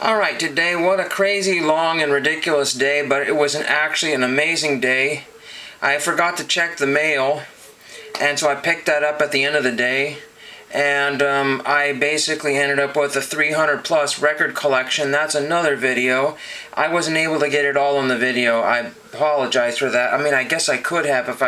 Alright, today, what a crazy, long, and ridiculous day, but it was actually an amazing day. I forgot to check the mail, and so I picked that up at the end of the day. And I basically ended up with a 300 plus record collection. That's another video. I wasn't able to get it all on the video. I apologize for that. I mean, I guess I could have if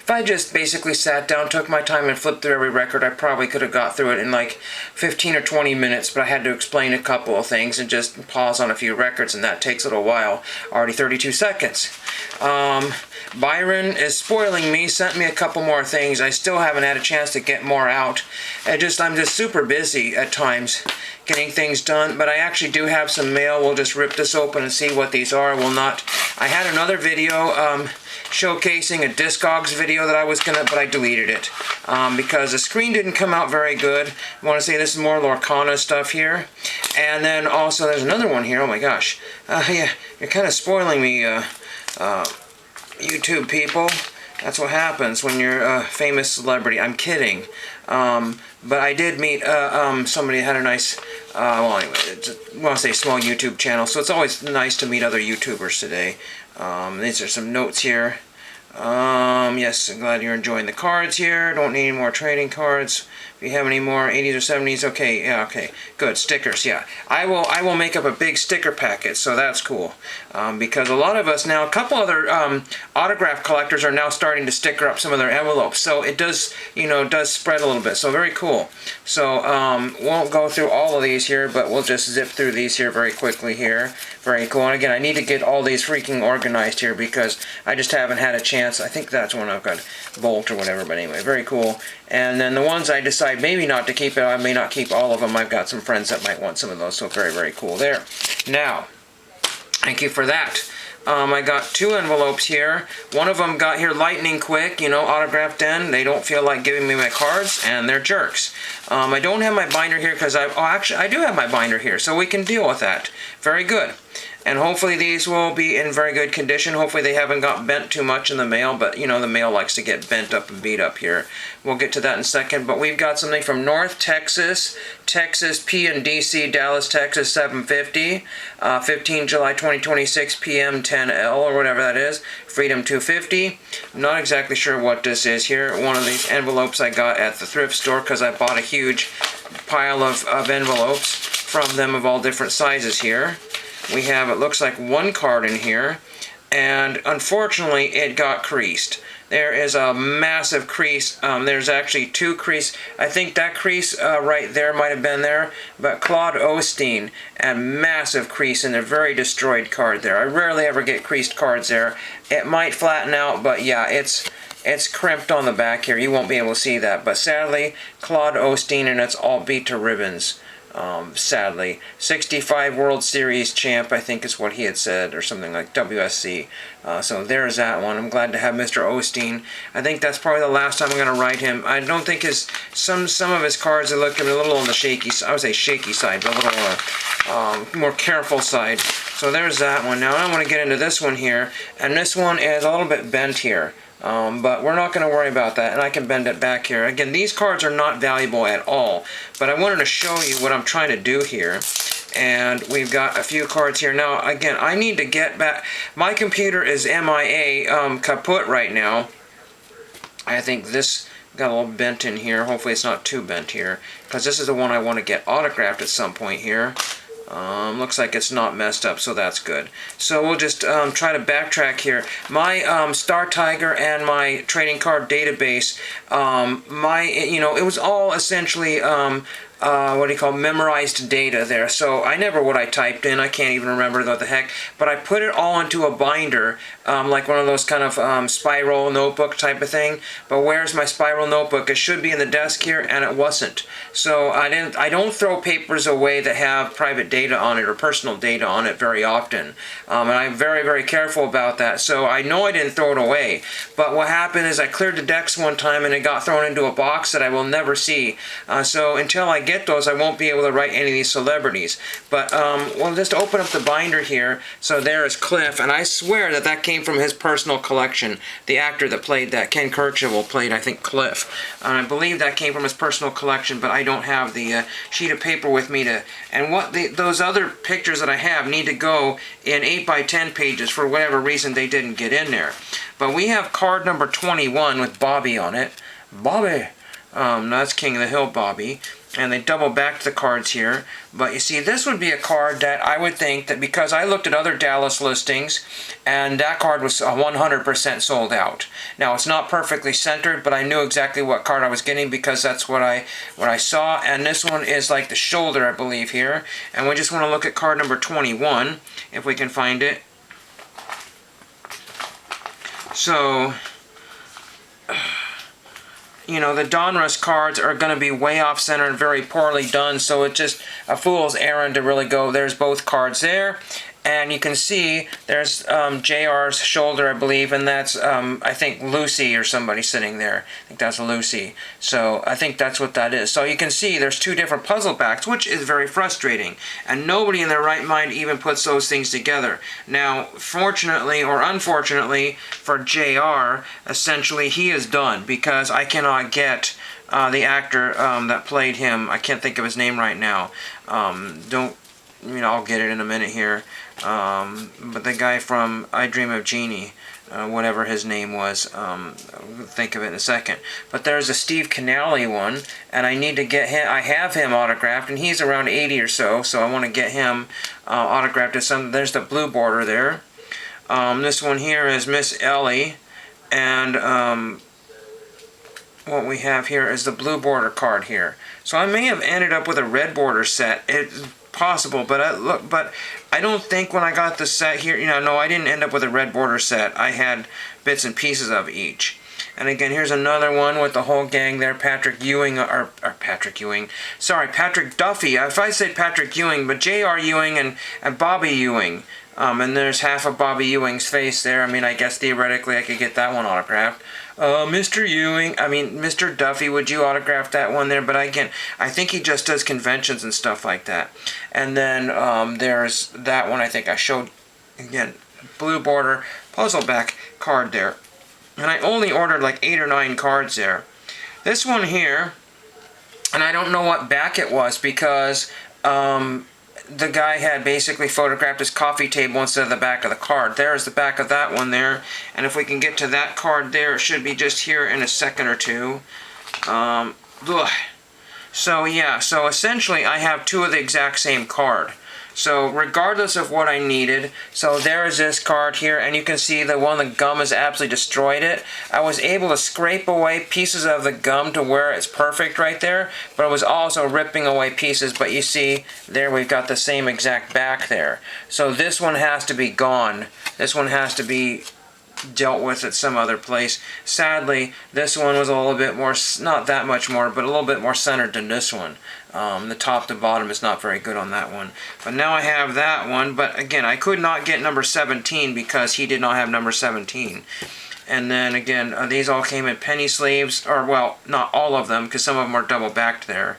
I just basically sat down, took my time, and flipped through every record. I probably could have got through it in like 15 or 20 minutes, but I had to explain a couple of things and just pause on a few records, and that takes a little while. Already 32 seconds. Byron is spoiling me, sent me a couple more things. I still haven't had a chance to get more out. I'm just super busy at times getting things done, but I actually do have some mail. We'll just rip this open and see what these are. I had another video showcasing a Discogs video that I was gonna, but I deleted it because the screen didn't come out very good. I want to say this is more Lorcana stuff here. And then also there's another one here. Oh my gosh. Yeah, you're kind of spoiling me, YouTube people. That's what happens when you're a famous celebrity. I'm kidding. But I did meet somebody who had a nice, well anyway, I want to say small YouTube channel, so it's always nice to meet other YouTubers today. These are some notes here. Yes, I'm glad you're enjoying the cards here. Don't need any more trading cards. If you have any more 80s or 70s, okay, yeah, okay, good. Stickers, yeah. I will make up a big sticker packet, so that's cool. Because a lot of us now, a couple other autograph collectors are now starting to sticker up some of their envelopes, so it does, does spread a little bit, so very cool. So, won't go through all of these here, but we'll just zip through these here very quickly here. Very cool, and again, I need to get all these freaking organized here because I just haven't had a chance. I think that's one I've got Bolt or whatever, but anyway, very cool. And then the ones I decide maybe not to keep, I may not keep all of them. I've got some friends that might want some of those, so very, very cool there. Now, thank you for that. I got two envelopes here. One of them got here lightning quick, autographed in. They don't feel like giving me my cards, and they're jerks. I don't have my binder here because actually, I do have my binder here, so we can deal with that. Very good. And hopefully these will be in very good condition. Hopefully they haven't got bent too much in the mail, but the mail likes to get bent up and beat up here. We'll get to that in a second, but we've got something from North Texas, Texas P and DC, Dallas, Texas 750, 15 July 2026 PM 10L or whatever that is, Freedom 250. I'm not exactly sure what this is here. One of these envelopes I got at the thrift store because I bought a huge pile of envelopes from them of all different sizes here. We have, it looks like one card in here, and unfortunately it got creased. There is a massive crease. There's actually two crease. I think that crease right there might have been there, but Claude Osteen, and massive crease in a very destroyed card there. I rarely ever get creased cards there. It might flatten out, but yeah, it's crimped on the back here. You won't be able to see that, but sadly, Claude Osteen, and it's all beat to ribbons. Sadly. 65 World Series champ, I think is what he had said, or something like WSC. So there's that one. I'm glad to have Mr. Osteen. I think that's probably the last time I'm going to write him. I don't think some of his cards are looking a little on the shaky, I would say shaky side, but a little more careful side. So there's that one. Now I want to get into this one here, and this one is a little bit bent here. But we're not going to worry about that, and I can bend it back here. Again, these cards are not valuable at all, but I wanted to show you what I'm trying to do here. And we've got a few cards here. Now, again, I need to get back. My computer is MIA, kaput right now. I think this got a little bent in here. Hopefully it's not too bent here, because this is the one I want to get autographed at some point here. Looks like it's not messed up, so that's good. So we'll just try to backtrack here. My Star Tiger and my trading card database, it was all essentially memorized data there. So I never what I typed in. I can't even remember what the heck. But I put it all into a binder, like one of those kind of spiral notebook type of thing. But where's my spiral notebook? It should be in the desk here, and it wasn't. So I don't throw papers away that have private data on it or personal data on it very often. And I'm very, very careful about that. So I know I didn't throw it away. But what happened is I cleared the decks one time and it got thrown into a box that I will never see. So until I get get those, I won't be able to write any of these celebrities. But we'll just open up the binder here. So there is Cliff, and I swear that that came from his personal collection. The actor that played that, Ken Kirchhoff, played, I think, Cliff. And I believe that came from his personal collection, but I don't have the sheet of paper with me to. And what those other pictures that I have need to go in 8x10 pages. For whatever reason, they didn't get in there. But we have card number 21 with Bobby on it. Bobby. That's King of the Hill Bobby. And they double backed the cards here. But you see, this would be a card that I would think that, because I looked at other Dallas listings, and that card was 100% sold out. Now, it's not perfectly centered, but I knew exactly what card I was getting because that's what I saw. And this one is like the shoulder, I believe, here. And we just want to look at card number 21, if we can find it. So, you know, the Donruss cards are going to be way off center and very poorly done, so it's just a fool's errand to really go. There's both cards there, and you can see there's JR's shoulder, I believe, and that's, I think, Lucy or somebody sitting there. I think that's Lucy. So I think that's what that is. So you can see there's two different puzzle backs, which is very frustrating, and nobody in their right mind even puts those things together. Now, fortunately or unfortunately for JR, essentially he is done, because I cannot get the actor that played him. I can't think of his name right now. I'll get it in a minute here. But the guy from I Dream of Jeannie, whatever his name was, I'll think of it in a second. But there's a Steve Canale one, and I need to get him. I have him autographed, and he's around 80 or so, so I want to get him autographed. There's the blue border there. This one here is Miss Ellie, and what we have here is the blue border card here. So I may have ended up with a red border set. It's possible, but I don't think when I got the set here, no, I didn't end up with a red border set. I had bits and pieces of each. And again, here's another one with the whole gang there. Patrick Duffy. If I say Patrick Ewing, but J.R. Ewing and Bobby Ewing. And there's half of Bobby Ewing's face there. I mean, I guess theoretically I could get that one autographed. Mr. Duffy, would you autograph that one there? But again, I think he just does conventions and stuff like that. And then there's that one I think I showed, again, blue border, puzzle back card there. And I only ordered like 8 or 9 cards there. This one here, and I don't know what back it was, because the guy had basically photographed his coffee table instead of the back of the card. There's the back of that one there. And if we can get to that card there, it should be just here in a second or two. So yeah, so essentially I have 2 of the exact same card. So regardless of what I needed, so there is this card here, and you can see the one, the gum has absolutely destroyed it. I was able to scrape away pieces of the gum to where it's perfect right there, but it was also ripping away pieces. But you see, there we've got the same exact back there. So this one has to be gone. This one has to be dealt with at some other place. Sadly, this one was a little bit more, not that much more, but a little bit more centered than this one. The top to bottom is not very good on that one. But now I have that one, but again, I could not get number 17 because he did not have number 17. And then again, these all came in penny sleeves, or well, not all of them, because some of them are double backed there.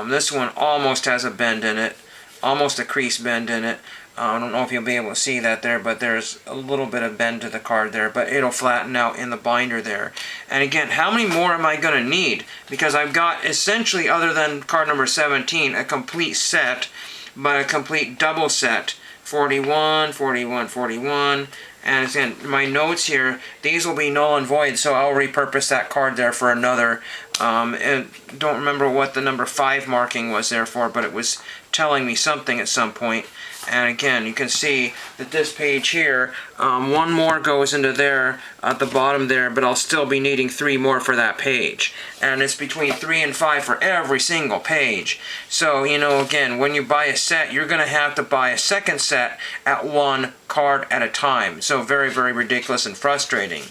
This one almost has a bend in it, almost a crease bend in it. I don't know if you'll be able to see that there, but there's a little bit of bend to the card there, but it'll flatten out in the binder there. And again, how many more am I going to need? Because I've got essentially, other than card number 17, a complete set, but a complete double set. 41, 41, 41. And again, my notes here, these will be null and void, so I'll repurpose that card there for another. And don't remember what the number 5 marking was there for, but it was telling me something at some point. And again, you can see that this page here, one more goes into there at the bottom there, but I'll still be needing 3 more for that page. And it's between 3 and 5 for every single page. So, again, when you buy a set, you're going to have to buy a second set at 1 card at a time. So very, very ridiculous and frustrating.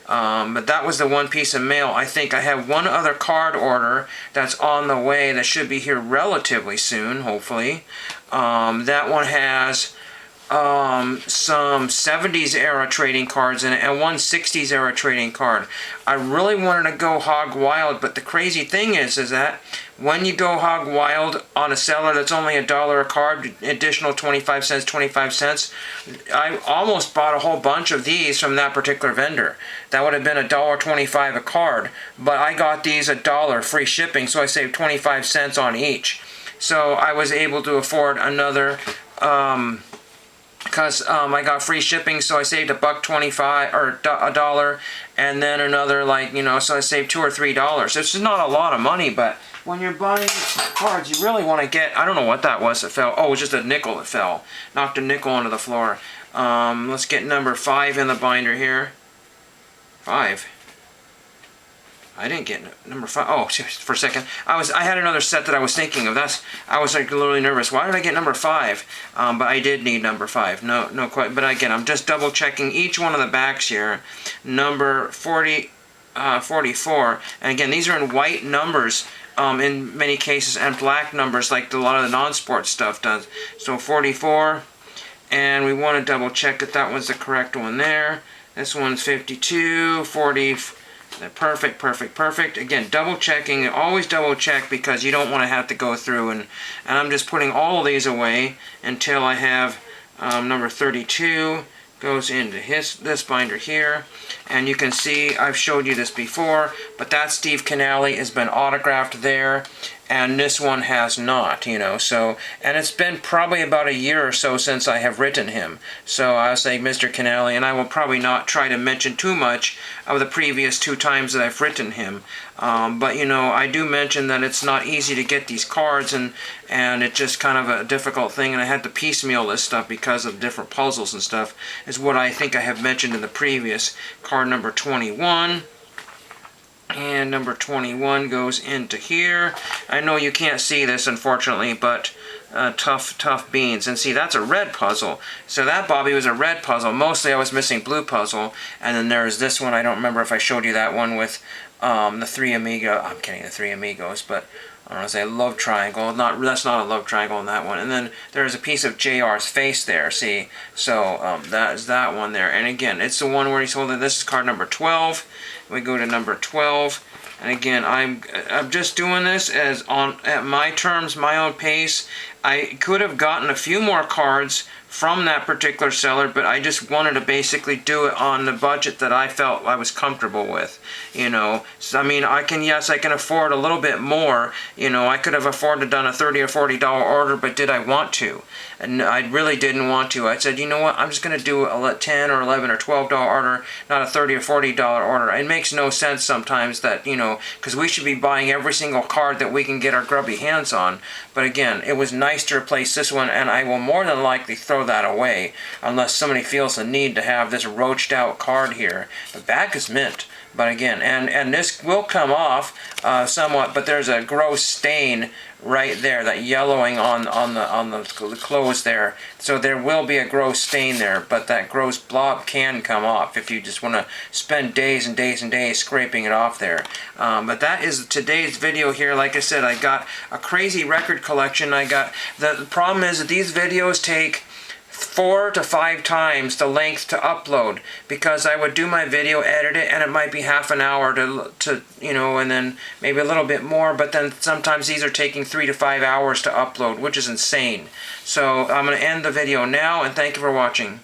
But that was the one piece of mail. I think I have one other card order that's on the way that should be here relatively soon, hopefully. That one has some 70s era trading cards in it and one 60s era trading card. I really wanted to go hog wild, but the crazy thing is that when you go hog wild on a seller that's only $1 a card, additional 25 cents, 25 cents, I almost bought a whole bunch of these from that particular vendor. That would have been $1.25 a card, but I got these $1 free shipping, so I saved 25 cents on each. So I was able to afford another, because I got free shipping, so I saved $1.25 or $1, and then another, like, you know, so I saved $2 or $3. It's not a lot of money, but when you're buying cards, you really want to get, I don't know what that was that fell. Oh, it was just a nickel that fell. Knocked a nickel onto the floor. Let's get number 5 in the binder here. 5. I didn't get number 5. Oh, for a second, I had another set that I was thinking of. I was like literally nervous. Why did I get number 5? But I did need number 5. No, quite. But again, I'm just double checking each one of the backs here. Number 44, and again, these are in white numbers in many cases, and black numbers like a lot of the non-sport stuff does. So 44, and we want to double check that that was the correct one there. This one's 52, 40. Perfect. Again, double checking. Always double check, because you don't want to have to go through and I'm just putting all of these away until I have number 32 goes into this binder here, and you can see I've showed you this before, but that Steve Canale has been autographed there, and this one has not, you know. So, and it's been probably about a year or so since I have written him. So I'll say Mr. Canale, and I will probably not try to mention too much of the previous 2 times that I've written him. But, you know, I do mention that it's not easy to get these cards, and it's just kind of a difficult thing, and I had to piecemeal this stuff because of different puzzles and stuff, is what I think I have mentioned in the previous. Card number 21. And number 21 goes into here. I know you can't see this, unfortunately, but tough beans. And see, that's a red puzzle. So that, Bobby, was a red puzzle. Mostly I was missing blue puzzle. And then there's this one. I don't remember if I showed you that one with the 3 Amigos. I'm kidding, the 3 Amigos, but I don't want to say love triangle. That's not a love triangle in that one. And then there's a piece of JR's face there, see? So that is that one there. And again, it's the one where he's holding, this is card number 12. We go to number 12. And again, I'm just doing this at my terms, my own pace. I could have gotten a few more cards from that particular seller, but I just wanted to basically do it on the budget that I felt I was comfortable with, you know. So, I mean, I can afford a little bit more, you know. I could have afforded done a $30 or $40 order, but did I want to? And I really didn't want to. I said, you know what, I'm just going to do a $10 or $11 or $12 order, not a $30 or $40 order. It makes no sense sometimes that, you know, because we should be buying every single card that we can get our grubby hands on. But again, it was nice to replace this one, and I will more than likely throw that away unless somebody feels the need to have this roached out card here. The back is mint, but again, and this will come off somewhat, but there's a gross stain right there, that yellowing on the clothes there. So there will be a gross stain there, but that gross blob can come off if you just want to spend days and days and days scraping it off there. But that is today's video here. Like I said, I got a crazy record collection. The problem is that these videos take 4 to 5 times the length to upload, because I would do my video, edit it, and it might be half an hour to you know, and then maybe a little bit more, but then sometimes these are taking 3 to 5 hours to upload, which is insane. So I'm going to end the video now, and thank you for watching.